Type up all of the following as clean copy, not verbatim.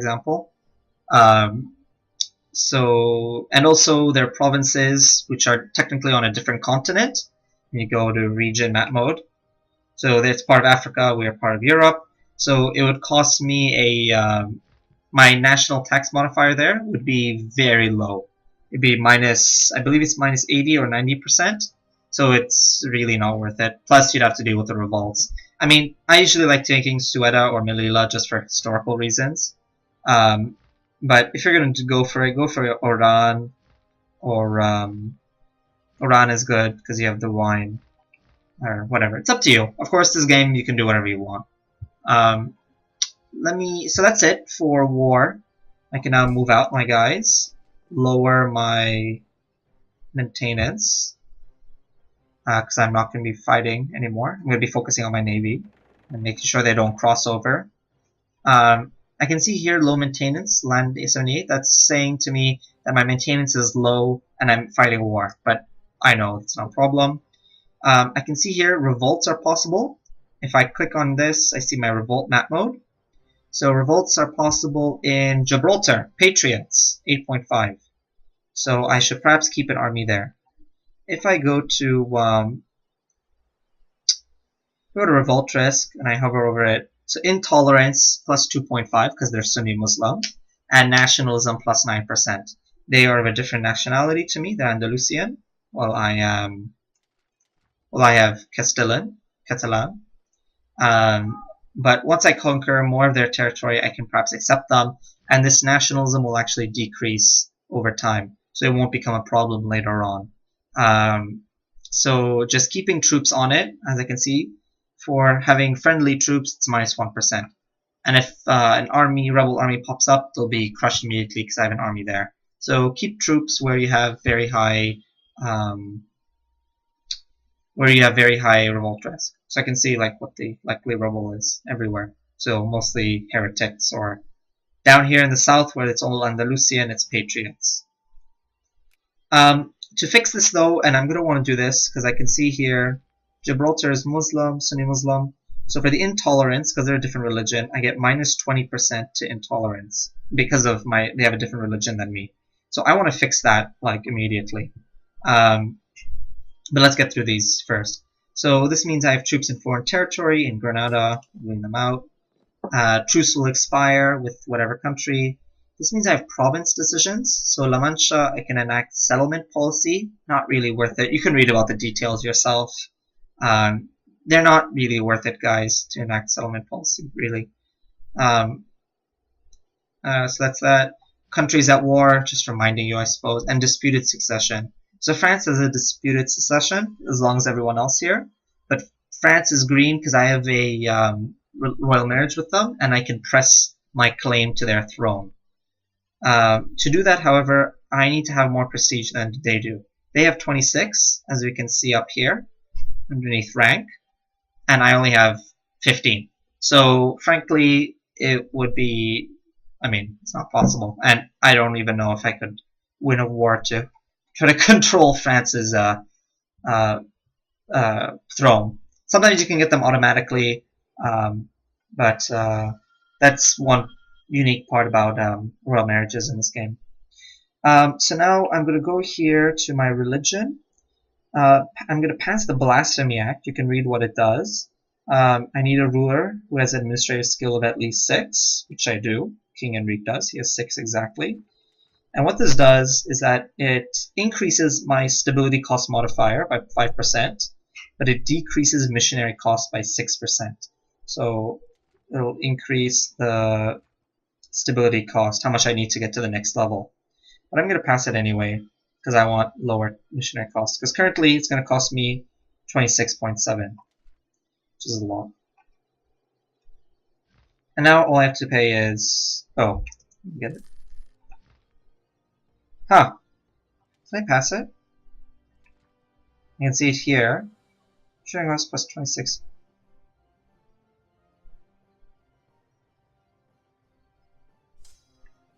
example. Um, and also their provinces, which are technically on a different continent. You go to region map mode. So that's part of Africa. We are part of Europe. So it would cost me my national tax modifier there would be very low. It'd be minus, I believe it's minus 80 or 90%. So it's really not worth it. Plus, you'd have to deal with the revolts. I mean, I usually like taking Sueda or Melilla just for historical reasons. But if you're going to go for Oran, or Oran is good because you have the wine, or whatever. It's up to you. Of course, this game you can do whatever you want. So that's it for war. I can now move out my guys, lower my maintenance, because I'm not going to be fighting anymore. I'm going to be focusing on my navy and making sure they don't cross over. I can see here low maintenance, land 78. That's saying to me that my maintenance is low and I'm fighting a war, but I know it's no problem. I can see here revolts are possible. If I click on this, I see my revolt map mode. So revolts are possible in Gibraltar, Patriots, 8.5. So I should perhaps keep an army there. If I go to revolt risk and I hover over it, so intolerance plus 2.5 because they're Sunni Muslim, and nationalism plus 9%. They are of a different nationality to me. They're Andalusian, while I have Catalan. But once I conquer more of their territory, I can perhaps accept them, and this nationalism will actually decrease over time, so it won't become a problem later on. So just keeping troops on it, as I can see, for having friendly troops, it's minus 1%. And if an rebel army pops up, they'll be crushed immediately because I have an army there. So keep troops where you have very high revolt risk. So I can see like what the likely rebel is everywhere. So mostly heretics, or down here in the south where it's all Andalusian, it's patriots. To fix this though, and I'm going to want to do this because I can see here Gibraltar is Muslim, Sunni Muslim. So for the intolerance, because they're a different religion, I get minus 20% to intolerance because of they have a different religion than me. So I want to fix that like immediately. But let's get through these first. So this means I have troops in foreign territory, in Granada, moving them out. Truce will expire with whatever country. This means I have province decisions. So La Mancha, I can enact settlement policy. Not really worth it. You can read about the details yourself. They're not really worth it, guys, to enact settlement policy, really. So that's that. Countries at war, just reminding you, I suppose, and disputed succession. So France has a disputed succession, as long as everyone else here. But France is green because I have a royal marriage with them, and I can press my claim to their throne. To do that, however, I need to have more prestige than they do. They have 26, as we can see up here, underneath rank, and I only have 15. So, frankly, it would be, it's not possible. And I don't even know if I could win a war to try to control France's throne. Sometimes you can get them automatically, but that's one unique part about royal marriages in this game. So now I'm going to go here to my religion. I'm going to pass the Blasphemy Act. You can read what it does. I need a ruler who has administrative skill of at least 6, which I do. King Enrique does. He has 6 exactly. And what this does is that it increases my stability cost modifier by 5%, but it decreases missionary cost by 6%. So it'll increase the stability cost, how much I need to get to the next level. But I'm going to pass it anyway because I want lower missionary costs. Because currently it's going to cost me 26.7, which is a lot. And now all I have to pay is... oh, get it. Huh. Can I pass it? You can see it here. Sharing cost plus 26.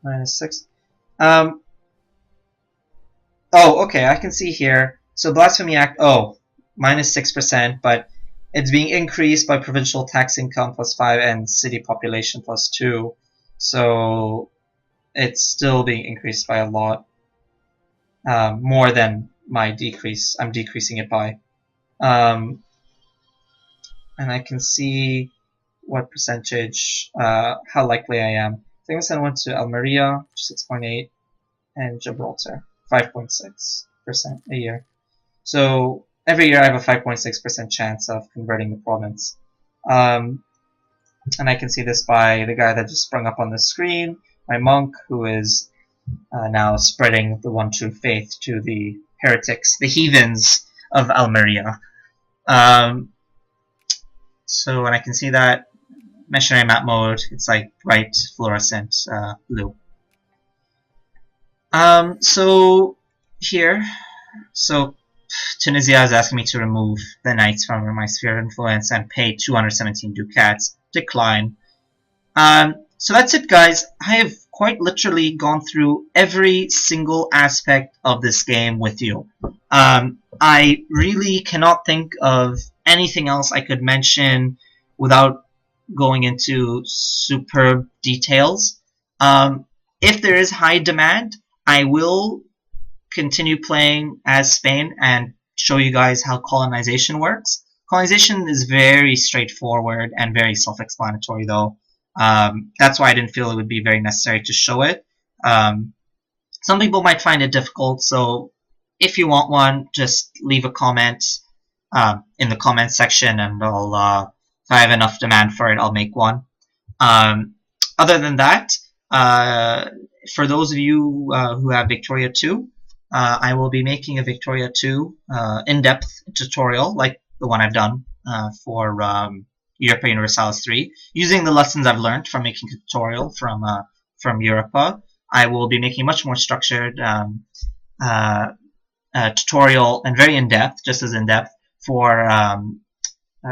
Minus 6. Oh, okay, I can see here. So Blasphemy Act, minus 6%, but it's being increased by provincial tax income plus 5 and city population plus 2. So it's still being increased by a lot, more than my decrease. I'm decreasing it by. And I can see what percentage, how likely I am. I think I'm send one to Almeria, 6.8, and Gibraltar, 5.6% a year. So every year I have a 5.6% chance of converting the province. And I can see this by the guy that just sprung up on the screen, my monk, who is now spreading the one true faith to the heretics, the heathens of Almeria. So when I can see that, missionary map mode, it's like bright fluorescent blue. So here, so Tunisia is asking me to remove the knights from my sphere of influence and pay 217 ducats. Decline. So that's it, guys. I have quite literally gone through every single aspect of this game with you. I really cannot think of anything else I could mention without going into superb details. If there is high demand, I will continue playing as Spain and show you guys how colonization works. Colonization is very straightforward and very self-explanatory, though. That's why I didn't feel it would be very necessary to show it. Some people might find it difficult, so if you want one, just leave a comment in the comment section, and I'll, if I have enough demand for it, I'll make one. Other than that, for those of you who have Victoria 2, I will be making a Victoria 2 in-depth tutorial like the one I've done for Europa Universalis 3. Using the lessons I've learned from making a tutorial from Europa, I will be making a much more structured tutorial and very in-depth, just as in-depth, for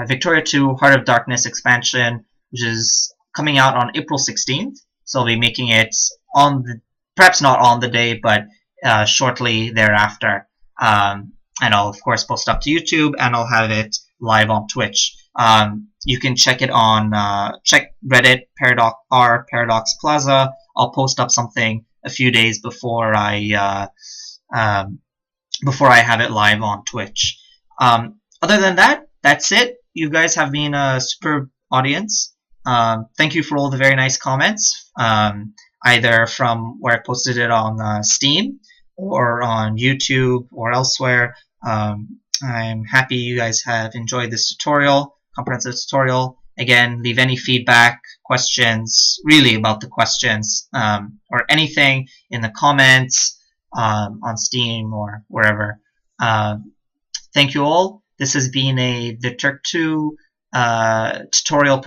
Victoria 2 Heart of Darkness expansion, which is coming out on April 16th. So I'll be making it on the, perhaps not on the day, but shortly thereafter. And I'll of course post up to YouTube, and I'll have it live on Twitch. You can check it on check Reddit Paradox Plaza. I'll post up something a few days before I have it live on Twitch. Other than that, that's it. You guys have been a superb audience. Thank you for all the very nice comments, either from where I posted it on Steam or on YouTube or elsewhere. I'm happy you guys have enjoyed this tutorial, comprehensive tutorial. Again, leave any feedback, questions, really about the questions, or anything in the comments on Steam or wherever. Thank you all. This has been a Victor 2 tutorial